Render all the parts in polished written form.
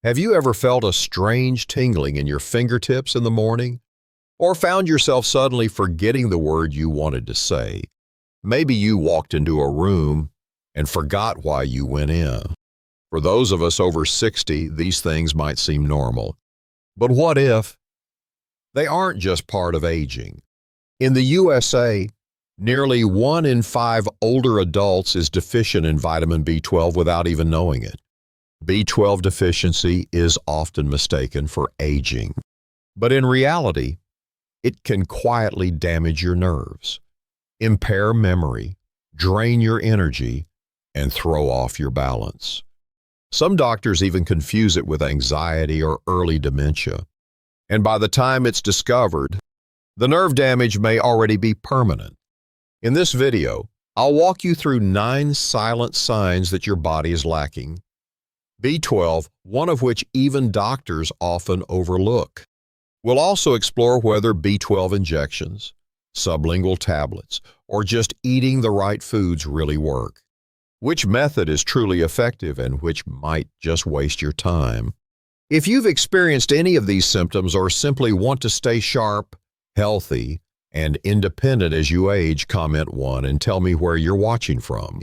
Have you ever felt a strange tingling in your fingertips in the morning? Or found yourself suddenly forgetting the word you wanted to say? Maybe you walked into a room and forgot why you went in. For those of us over 60, these things might seem normal. But what if they aren't just part of aging? In the USA, nearly 1 in 5 older adults is deficient in vitamin B12 without even knowing it. B12 deficiency is often mistaken for aging, but in reality, it can quietly damage your nerves, impair memory, drain your energy, and throw off your balance. Some doctors even confuse it with anxiety or early dementia, and by the time it's discovered, the nerve damage may already be permanent. In this video, I'll walk you through 9 silent signs that your body is lacking B12, one of which even doctors often overlook. We'll also explore whether B12 injections, sublingual tablets, or just eating the right foods really work. Which method is truly effective and which might just waste your time. If you've experienced any of these symptoms or simply want to stay sharp, healthy, and independent as you age, comment 1 and tell me where you're watching from.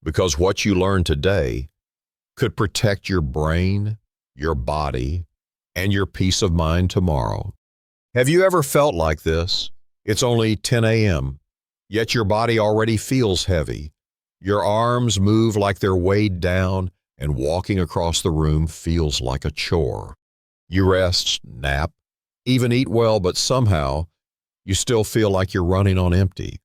Because what you learn today could protect your brain, your body, and your peace of mind tomorrow. Have you ever felt like this? It's only 10 a.m., yet your body already feels heavy. Your arms move like they're weighed down, and walking across the room feels like a chore. You rest, nap, even eat well, but somehow you still feel like you're running on empty.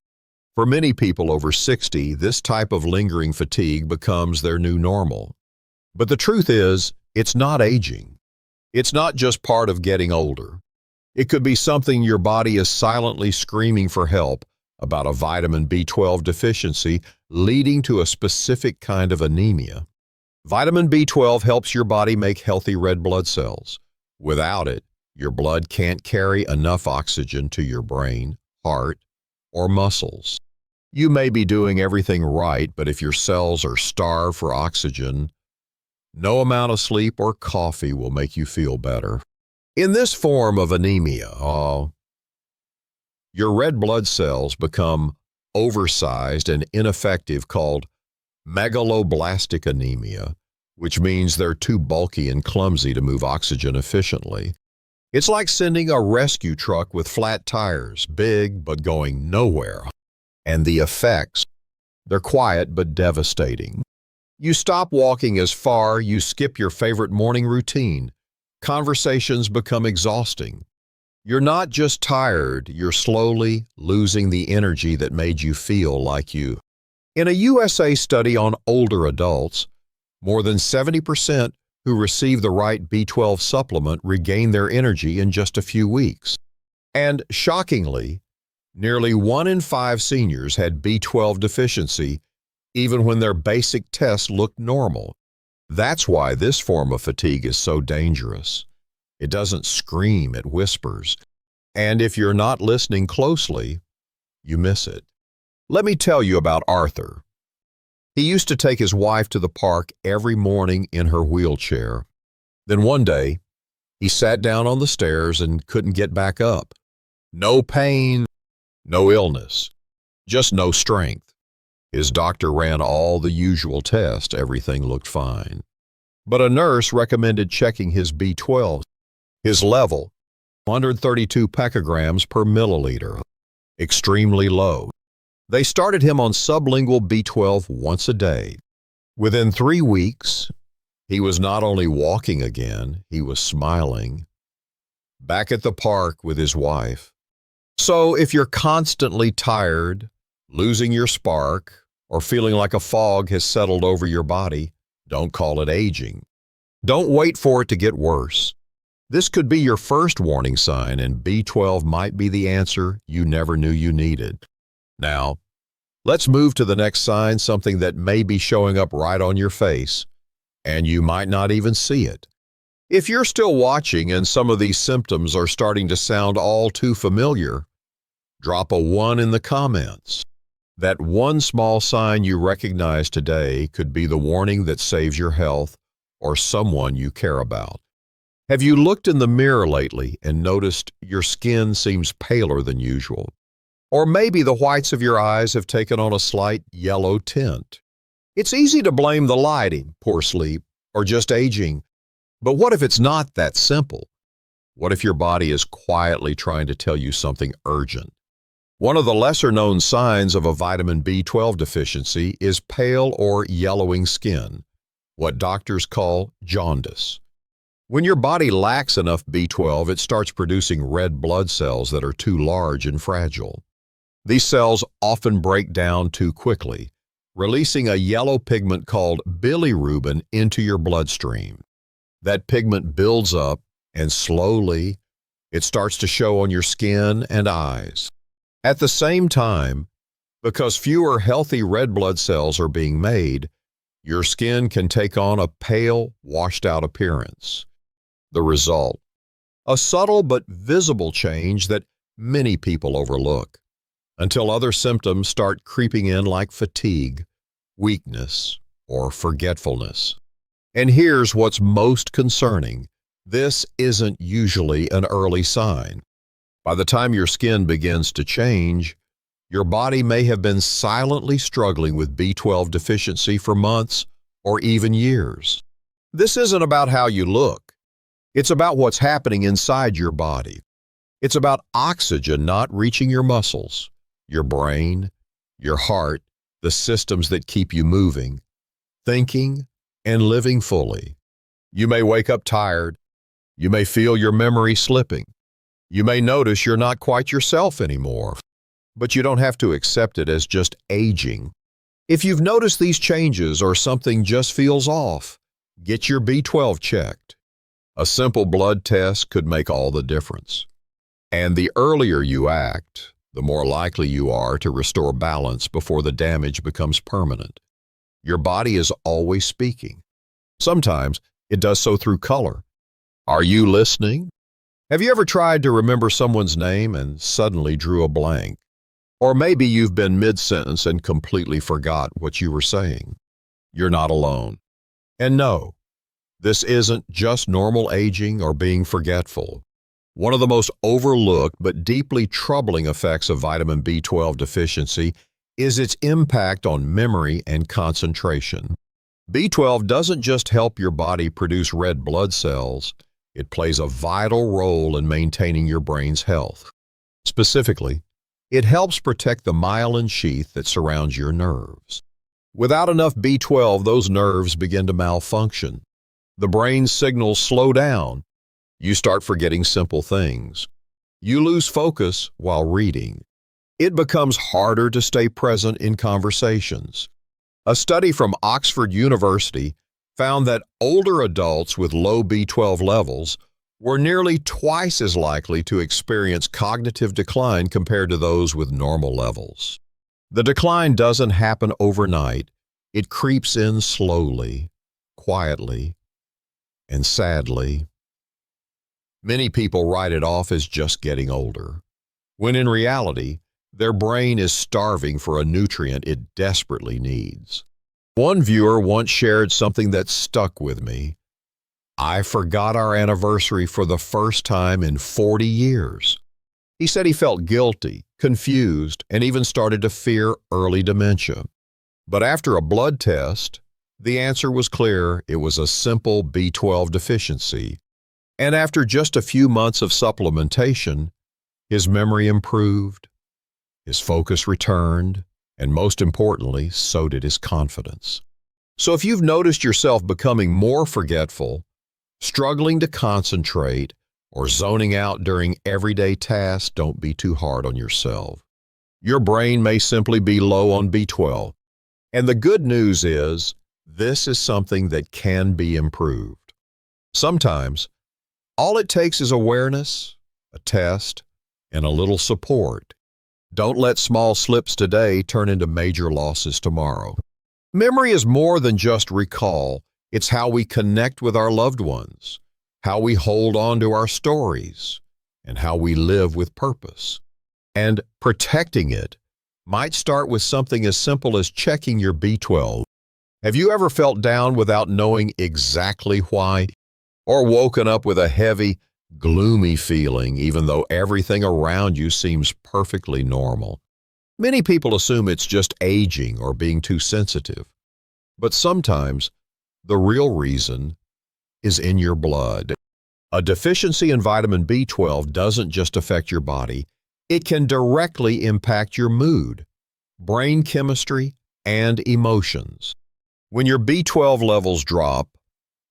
For many people over 60, this type of lingering fatigue becomes their new normal. But the truth is, it's not aging. It's not just part of getting older. It could be something your body is silently screaming for help about, a vitamin B12 deficiency leading to a specific kind of anemia. Vitamin B12 helps your body make healthy red blood cells. Without it, your blood can't carry enough oxygen to your brain, heart, or muscles. You may be doing everything right, but if your cells are starved for oxygen, no amount of sleep or coffee will make you feel better. In this form of anemia, your red blood cells become oversized and ineffective, called megaloblastic anemia, which means they're too bulky and clumsy to move oxygen efficiently. It's like sending a rescue truck with flat tires, big but going nowhere. And the effects, they're quiet but devastating. You stop walking as far, you skip your favorite morning routine. Conversations become exhausting. You're not just tired, you're slowly losing the energy that made you feel like you. In a USA study on older adults, more than 70% who received the right B12 supplement regained their energy in just a few weeks. And shockingly, nearly 1 in 5 seniors had B12 deficiency even when their basic tests looked normal. That's why this form of fatigue is so dangerous. It doesn't scream, it whispers. And if you're not listening closely, you miss it. Let me tell you about Arthur. He used to take his wife to the park every morning in her wheelchair. Then one day, he sat down on the stairs and couldn't get back up. No pain, no illness, just no strength. His doctor ran all the usual tests. Everything looked fine. But a nurse recommended checking his B12. His level, 132 picograms per milliliter, extremely low. They started him on sublingual B12 once a day. Within 3 weeks, he was not only walking again, he was smiling, back at the park with his wife. So if you're constantly tired, losing your spark, or feeling like a fog has settled over your body, don't call it aging. Don't wait for it to get worse. This could be your first warning sign, and B12 might be the answer you never knew you needed. Now, let's move to the next sign, something that may be showing up right on your face, and you might not even see it. If you're still watching and some of these symptoms are starting to sound all too familiar, drop a 1 in the comments. That one small sign you recognize today could be the warning that saves your health or someone you care about. Have you looked in the mirror lately and noticed your skin seems paler than usual? Or maybe the whites of your eyes have taken on a slight yellow tint. It's easy to blame the lighting, poor sleep, or just aging. But what if it's not that simple? What if your body is quietly trying to tell you something urgent? One of the lesser-known signs of a vitamin B12 deficiency is pale or yellowing skin, what doctors call jaundice. When your body lacks enough B12, it starts producing red blood cells that are too large and fragile. These cells often break down too quickly, releasing a yellow pigment called bilirubin into your bloodstream. That pigment builds up, and slowly, it starts to show on your skin and eyes. At the same time, because fewer healthy red blood cells are being made, your skin can take on a pale, washed-out appearance. The result: a subtle but visible change that many people overlook, until other symptoms start creeping in like fatigue, weakness, or forgetfulness. And here's what's most concerning. This isn't usually an early sign. By the time your skin begins to change, your body may have been silently struggling with B12 deficiency for months or even years. This isn't about how you look. It's about what's happening inside your body. It's about oxygen not reaching your muscles, your brain, your heart, the systems that keep you moving, thinking, and living fully. You may wake up tired. You may feel your memory slipping. You may notice you're not quite yourself anymore, but you don't have to accept it as just aging. If you've noticed these changes or something just feels off, get your B12 checked. A simple blood test could make all the difference. And the earlier you act, the more likely you are to restore balance before the damage becomes permanent. Your body is always speaking. Sometimes it does so through color. Are you listening? Have you ever tried to remember someone's name and suddenly drew a blank? Or maybe you've been mid-sentence and completely forgot what you were saying. You're not alone. And no, this isn't just normal aging or being forgetful. One of the most overlooked but deeply troubling effects of vitamin B12 deficiency is its impact on memory and concentration. B12 doesn't just help your body produce red blood cells, it plays a vital role in maintaining your brain's health. Specifically, it helps protect the myelin sheath that surrounds your nerves. Without enough B12, those nerves begin to malfunction. The brain's signals slow down. You start forgetting simple things. You lose focus while reading. It becomes harder to stay present in conversations. A study from Oxford University found that older adults with low B12 levels were nearly twice as likely to experience cognitive decline compared to those with normal levels. The decline doesn't happen overnight. It creeps in slowly, quietly, and sadly. Many people write it off as just getting older, when in reality, their brain is starving for a nutrient it desperately needs. One viewer once shared something that stuck with me. I forgot our anniversary for the first time in 40 years. He said he felt guilty, confused, and even started to fear early dementia. But after a blood test, the answer was clear. It was a simple B12 deficiency. And after just a few months of supplementation, his memory improved, his focus returned, and most importantly, so did his confidence. So if you've noticed yourself becoming more forgetful, struggling to concentrate, or zoning out during everyday tasks, don't be too hard on yourself. Your brain may simply be low on B12. And the good news is, this is something that can be improved. Sometimes, all it takes is awareness, a test, and a little support. Don't let small slips today turn into major losses tomorrow. Memory is more than just recall. It's how we connect with our loved ones, how we hold on to our stories, and how we live with purpose. And protecting it might start with something as simple as checking your B12 Have you ever felt down without knowing exactly why? Or woken up with a heavy, gloomy feeling even though everything around you seems perfectly normal? Many people assume it's just aging or being too sensitive. But sometimes the real reason is in your blood. A deficiency in vitamin B12 doesn't just affect your body, it can directly impact your mood, brain chemistry, and emotions. When your B12 levels drop,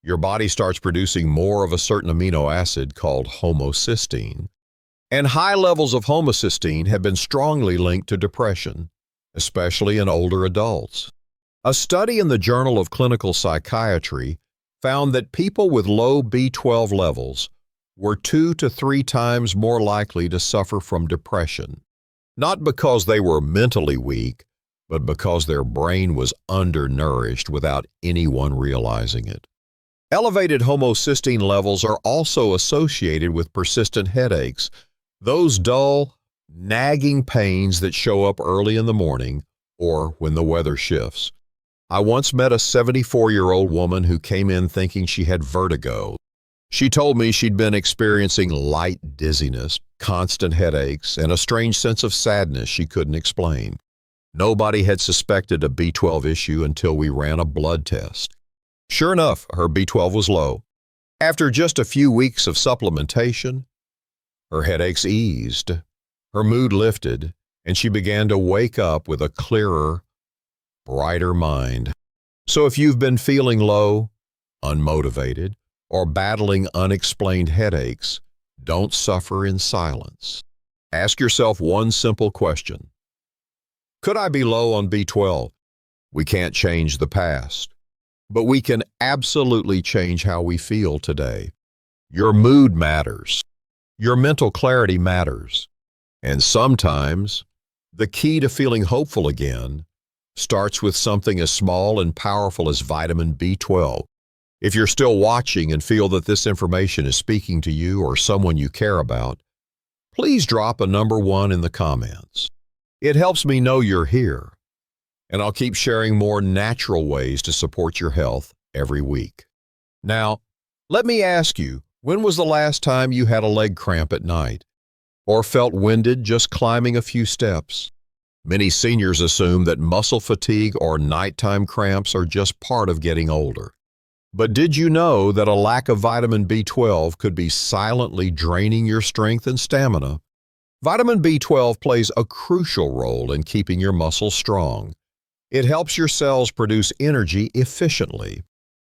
your body starts producing more of a certain amino acid called homocysteine. And high levels of homocysteine have been strongly linked to depression, especially in older adults. A study in the Journal of Clinical Psychiatry found that people with low B12 levels were 2 to 3 times more likely to suffer from depression, not because they were mentally weak, but because their brain was undernourished without anyone realizing it. Elevated homocysteine levels are also associated with persistent headaches, those dull, nagging pains that show up early in the morning or when the weather shifts. I once met a 74-year-old woman who came in thinking she had vertigo. She told me she'd been experiencing light dizziness, constant headaches, and a strange sense of sadness she couldn't explain. Nobody had suspected a B12 issue until we ran a blood test. Sure enough, her B12 was low. After just a few weeks of supplementation, her headaches eased, her mood lifted, and she began to wake up with a clearer, brighter mind. So if you've been feeling low, unmotivated, or battling unexplained headaches, don't suffer in silence. Ask yourself one simple question. Could I be low on B12? We can't change the past, but we can absolutely change how we feel today. Your mood matters. Your mental clarity matters. And sometimes, the key to feeling hopeful again starts with something as small and powerful as vitamin B12. If you're still watching and feel that this information is speaking to you or someone you care about, please drop a number 1 in the comments. It helps me know you're here, and I'll keep sharing more natural ways to support your health every week. Now, let me ask you, when was the last time you had a leg cramp at night or felt winded just climbing a few steps? Many seniors assume that muscle fatigue or nighttime cramps are just part of getting older. But did you know that a lack of vitamin B12 could be silently draining your strength and stamina? Vitamin B12 plays a crucial role in keeping your muscles strong. It helps your cells produce energy efficiently.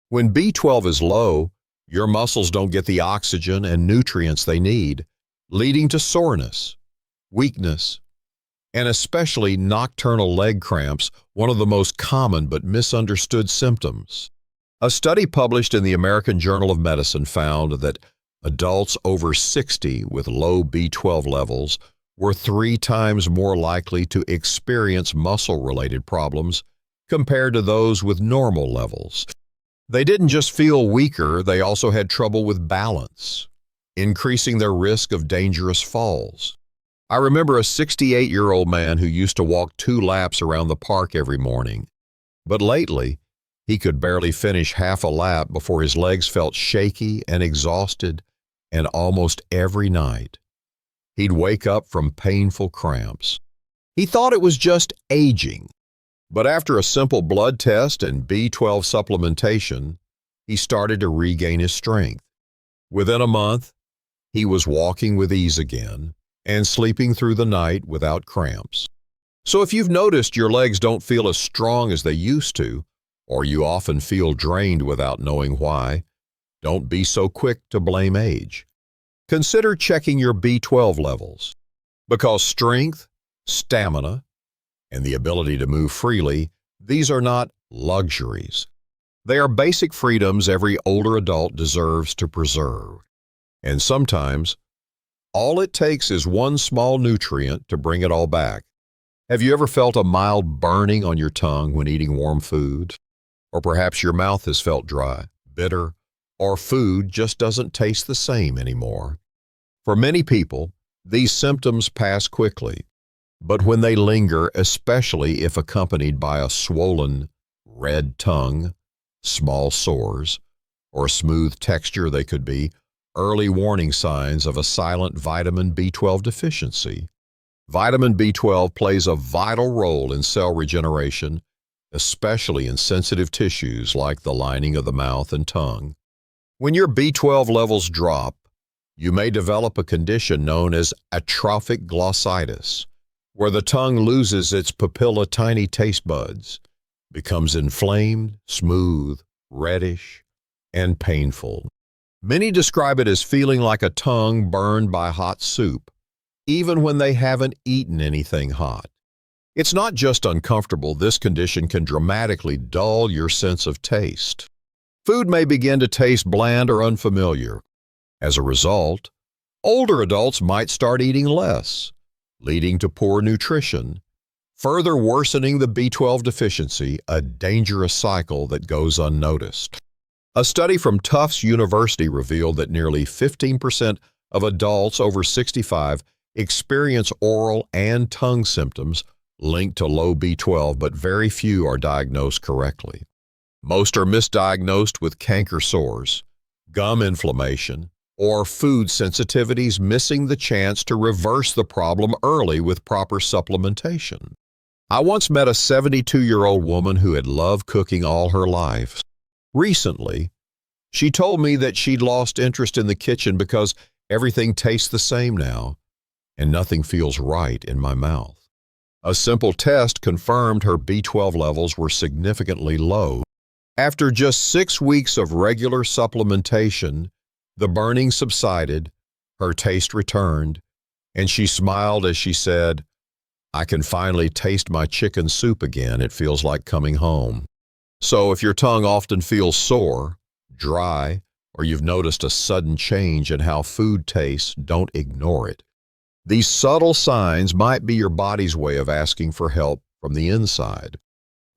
When B12 is low, your muscles don't get the oxygen and nutrients they need, leading to soreness, weakness, and especially nocturnal leg cramps, one of the most common but misunderstood symptoms. A study published in the American Journal of Medicine found that adults over 60 with low B12 levels were 3 times more likely to experience muscle-related problems compared to those with normal levels. They didn't just feel weaker, they also had trouble with balance, increasing their risk of dangerous falls. I remember a 68-year-old man who used to walk 2 laps around the park every morning, but lately, he could barely finish half a lap before his legs felt shaky and exhausted, and almost every night, he'd wake up from painful cramps. He thought it was just aging, but after a simple blood test and B12 supplementation, he started to regain his strength. Within a month, he was walking with ease again and sleeping through the night without cramps. So if you've noticed your legs don't feel as strong as they used to, or you often feel drained without knowing why, don't be so quick to blame age. Consider checking your B12 levels, because strength, stamina, and the ability to move freely, these are not luxuries. They are basic freedoms every older adult deserves to preserve. And sometimes, all it takes is one small nutrient to bring it all back. Have you ever felt a mild burning on your tongue when eating warm food? Or perhaps your mouth has felt dry, bitter, or food just doesn't taste the same anymore. For many people, these symptoms pass quickly, but when they linger, especially if accompanied by a swollen, red tongue, small sores, or smooth texture. They could be early warning signs of a silent vitamin B12 deficiency. Vitamin B12 plays a vital role in cell regeneration, especially in sensitive tissues like the lining of the mouth and tongue. When your B12 levels drop, you may develop a condition known as atrophic glossitis, where the tongue loses its papilla tiny taste buds, becomes inflamed, smooth, reddish, and painful. Many describe it as feeling like a tongue burned by hot soup, even when they haven't eaten anything hot. It's not just uncomfortable, this condition can dramatically dull your sense of taste. Food may begin to taste bland or unfamiliar. As a result, older adults might start eating less, leading to poor nutrition, further worsening the B12 deficiency, a dangerous cycle that goes unnoticed. A study from Tufts University revealed that nearly 15% of adults over 65 experience oral and tongue symptoms linked to low B12, but very few are diagnosed correctly. Most are misdiagnosed with canker sores, gum inflammation, or food sensitivities, missing the chance to reverse the problem early with proper supplementation. I once met a 72-year-old woman who had loved cooking all her life. Recently, she told me that she'd lost interest in the kitchen because everything tastes the same now, and nothing feels right in my mouth. A simple test confirmed her B12 levels were significantly low. After just 6 weeks of regular supplementation, the burning subsided, her taste returned, and she smiled as she said, "I can finally taste my chicken soup again. It feels like coming home." So if your tongue often feels sore, dry, or you've noticed a sudden change in how food tastes, don't ignore it. These subtle signs might be your body's way of asking for help from the inside.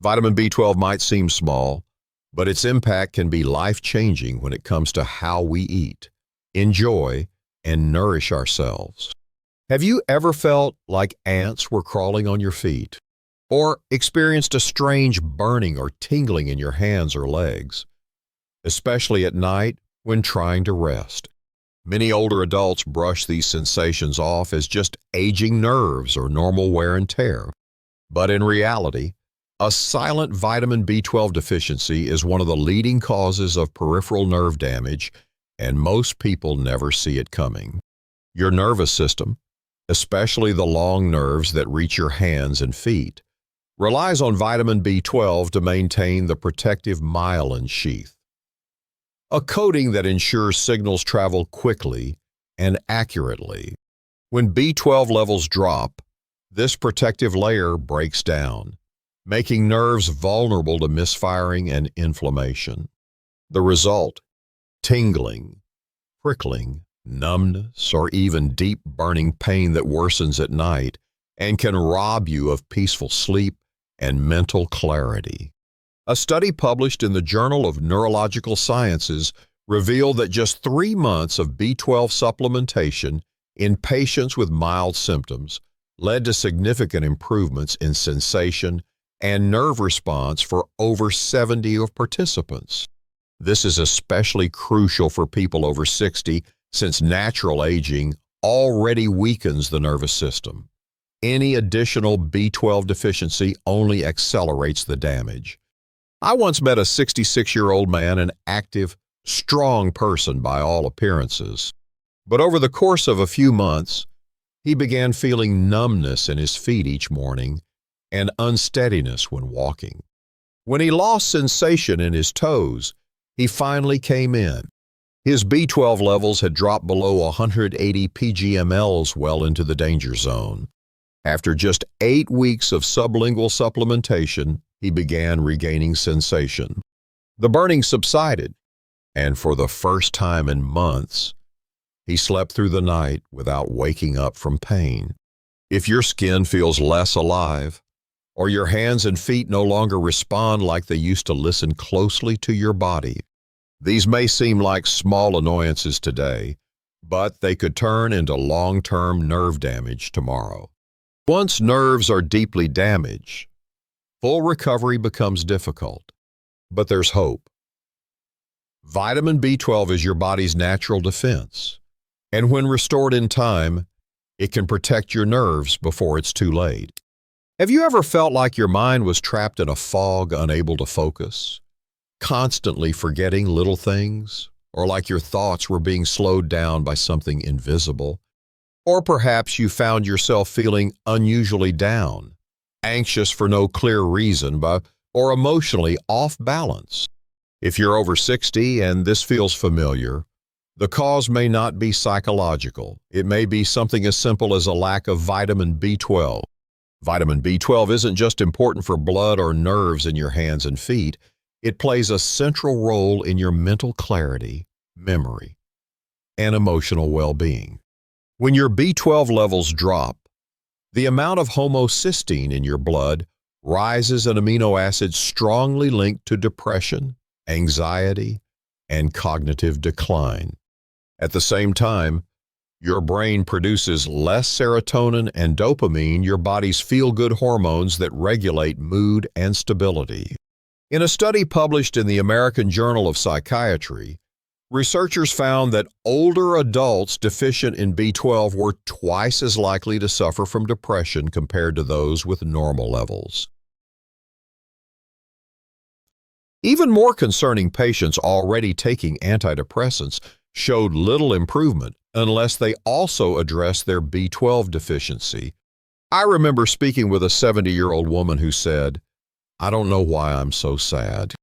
Vitamin B12 might seem small, but its impact can be life-changing when it comes to how we eat, enjoy, and nourish ourselves. Have you ever felt like ants were crawling on your feet? Or experienced a strange burning or tingling in your hands or legs, especially at night when trying to rest? Many older adults brush these sensations off as just aging nerves or normal wear and tear. But in reality, a silent vitamin B12 deficiency is one of the leading causes of peripheral nerve damage, and most people never see it coming. Your nervous system, especially the long nerves that reach your hands and feet, relies on vitamin B12 to maintain the protective myelin sheath, a coating that ensures signals travel quickly and accurately. When B12 levels drop, this protective layer breaks down, making nerves vulnerable to misfiring and inflammation. The result: tingling, prickling, numbness, or even deep burning pain that worsens at night and can rob you of peaceful sleep and mental clarity. A study published in the Journal of Neurological Sciences revealed that just 3 months of B12 supplementation in patients with mild symptoms led to significant improvements in sensation and nerve response for over 70 of participants. This is especially crucial for people over 60 since natural aging already weakens the nervous system. Any additional B12 deficiency only accelerates the damage. I once met a 66-year-old man, an active, strong person by all appearances. But over the course of a few months, he began feeling numbness in his feet each morning and unsteadiness when walking. When he lost sensation in his toes, he finally came in. His B12 levels had dropped below 180 pgmLs, well into the danger zone. After just 8 weeks of sublingual supplementation, he began regaining sensation. The burning subsided, and for the first time in months, he slept through the night without waking up from pain. If your skin feels less alive, or your hands and feet no longer respond like they used to listen closely to your body, these may seem like small annoyances today, but they could turn into long-term nerve damage tomorrow. Once nerves are deeply damaged, full recovery becomes difficult. But there's hope. Vitamin B12 is your body's natural defense, and when restored in time, it can protect your nerves before it's too late. Have you ever felt like your mind was trapped in a fog, unable to focus, constantly forgetting little things, or like your thoughts were being slowed down by something invisible? Or perhaps you found yourself feeling unusually down, anxious for no clear reason, or emotionally off balance. If you're over 60 and this feels familiar, the cause may not be psychological. It may be something as simple as a lack of vitamin B12. Vitamin B12 isn't just important for blood or nerves in your hands and feet. It plays a central role in your mental clarity, memory, and emotional well-being. When your B12 levels drop, the amount of homocysteine in your blood rises, an amino acid strongly linked to depression, anxiety, and cognitive decline. At the same time, your brain produces less serotonin and dopamine, your body's feel-good hormones that regulate mood and stability. In a study published in the American Journal of Psychiatry, researchers found that older adults deficient in B12 were twice as likely to suffer from depression compared to those with normal levels. Even more concerning, patients already taking antidepressants showed little improvement unless they also addressed their B12 deficiency. I remember speaking with a 70-year-old woman who said, "I don't know why I'm so sad.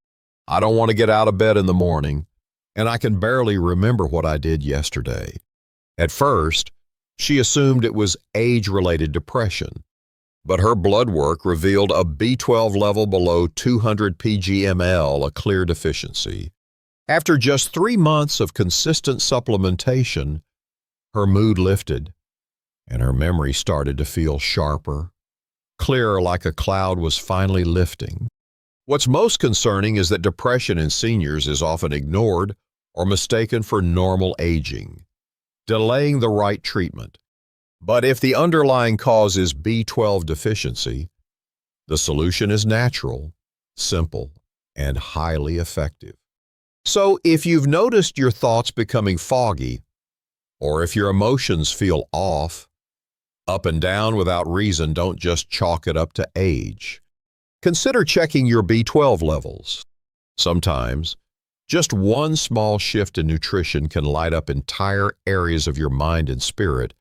I don't want to get out of bed in the morning, and I can barely remember what I did yesterday." At first, she assumed it was age-related depression, but her blood work revealed a B12 level below 200 pg/ml, a clear deficiency. After just 3 months of consistent supplementation, her mood lifted, and her memory started to feel sharper, clearer, like a cloud was finally lifting. What's most concerning is that depression in seniors is often ignored or mistaken for normal aging, delaying the right treatment. But if the underlying cause is B12 deficiency, the solution is natural, simple, and highly effective. So if you've noticed your thoughts becoming foggy, or if your emotions feel off, up and down without reason, don't just chalk it up to age. Consider checking your B12 levels. Sometimes, just one small shift in nutrition can light up entire areas of your mind and spirit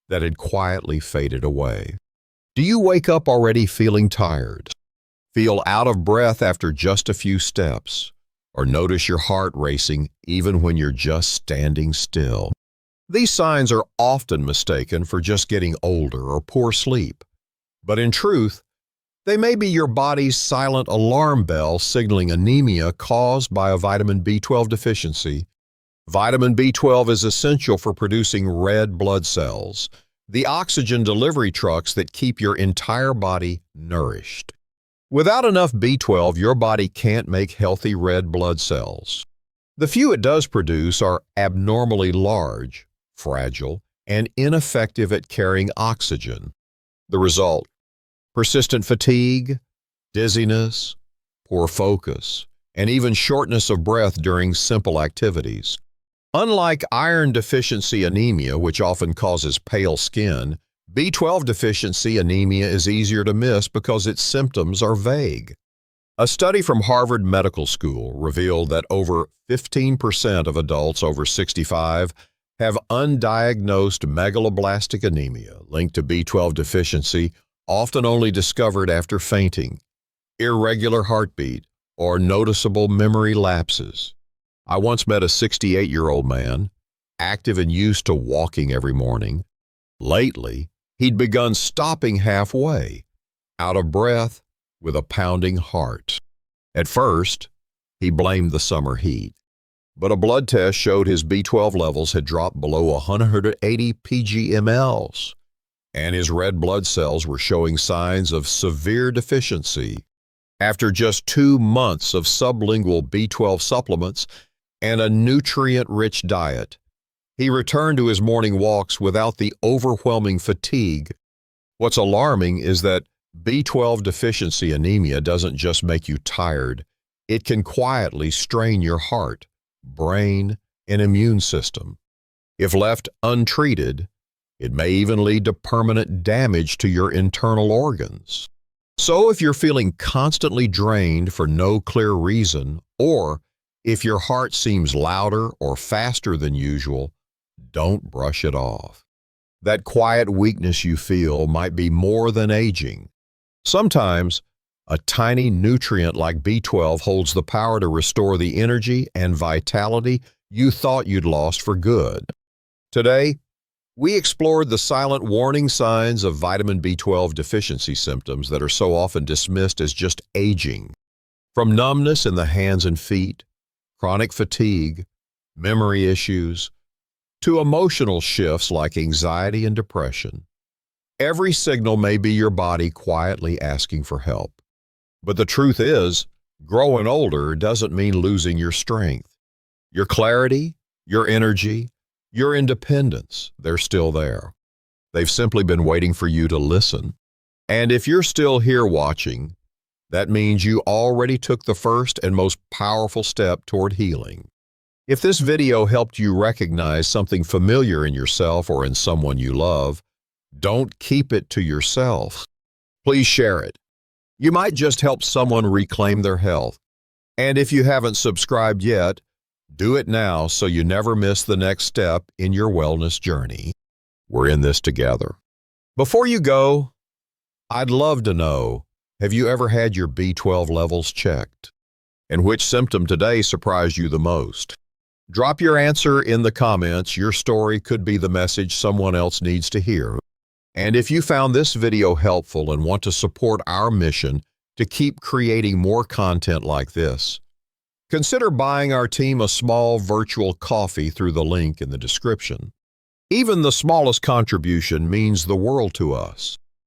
that had quietly faded away. Do you wake up already feeling tired? Feel out of breath after just a few steps? Or notice your heart racing even when you're just standing still? These signs are often mistaken for just getting older or poor sleep. But in truth, they may be your body's silent alarm bell signaling anemia caused by a vitamin B12 deficiency. Vitamin B12 is essential for producing red blood cells, the oxygen delivery trucks that keep your entire body nourished. Without enough B12, your body can't make healthy red blood cells. The few it does produce are abnormally large, fragile, and ineffective at carrying oxygen. The result: persistent fatigue, dizziness, poor focus, and even shortness of breath during simple activities. Unlike iron deficiency anemia, which often causes pale skin, B12 deficiency anemia is easier to miss because its symptoms are vague. A study from Harvard Medical School revealed that over 15% of adults over 65 have undiagnosed megaloblastic anemia linked to B12 deficiency, often only discovered after fainting, irregular heartbeat, or noticeable memory lapses. I once met a 68-year-old man, active and used to walking every morning. Lately, he'd begun stopping halfway, out of breath, with a pounding heart. At first, he blamed the summer heat, but a blood test showed his B12 levels had dropped below 180 pg/ml, and his red blood cells were showing signs of severe deficiency. After just 2 months of sublingual B12 supplements and a nutrient-rich diet, he returned to his morning walks without the overwhelming fatigue. What's alarming is that B12 deficiency anemia doesn't just make you tired, it can quietly strain your heart, brain, and immune system. If left untreated, it may even lead to permanent damage to your internal organs. So if you're feeling constantly drained for no clear reason, or if your heart seems louder or faster than usual, don't brush it off. That quiet weakness you feel might be more than aging. Sometimes, a tiny nutrient like B12 holds the power to restore the energy and vitality you thought you'd lost for good. Today, we explored the silent warning signs of vitamin B12 deficiency symptoms that are so often dismissed as just aging. From numbness in the hands and feet, chronic fatigue, memory issues, to emotional shifts like anxiety and depression. Every signal may be your body quietly asking for help. But the truth is, growing older doesn't mean losing your strength. Your clarity, your energy, your independence, they're still there. They've simply been waiting for you to listen. And if you're still here watching, that means you already took the first and most powerful step toward healing. If this video helped you recognize something familiar in yourself or in someone you love, don't keep it to yourself. Please share it. You might just help someone reclaim their health. And if you haven't subscribed yet, do it now so you never miss the next step in your wellness journey. We're in this together. Before you go, I'd love to know, have you ever had your B12 levels checked? And which symptom today surprised you the most? Drop your answer in the comments. Your story could be the message someone else needs to hear. And if you found this video helpful and want to support our mission to keep creating more content like this, consider buying our team a small virtual coffee through the link in the description. Even the smallest contribution means the world to us.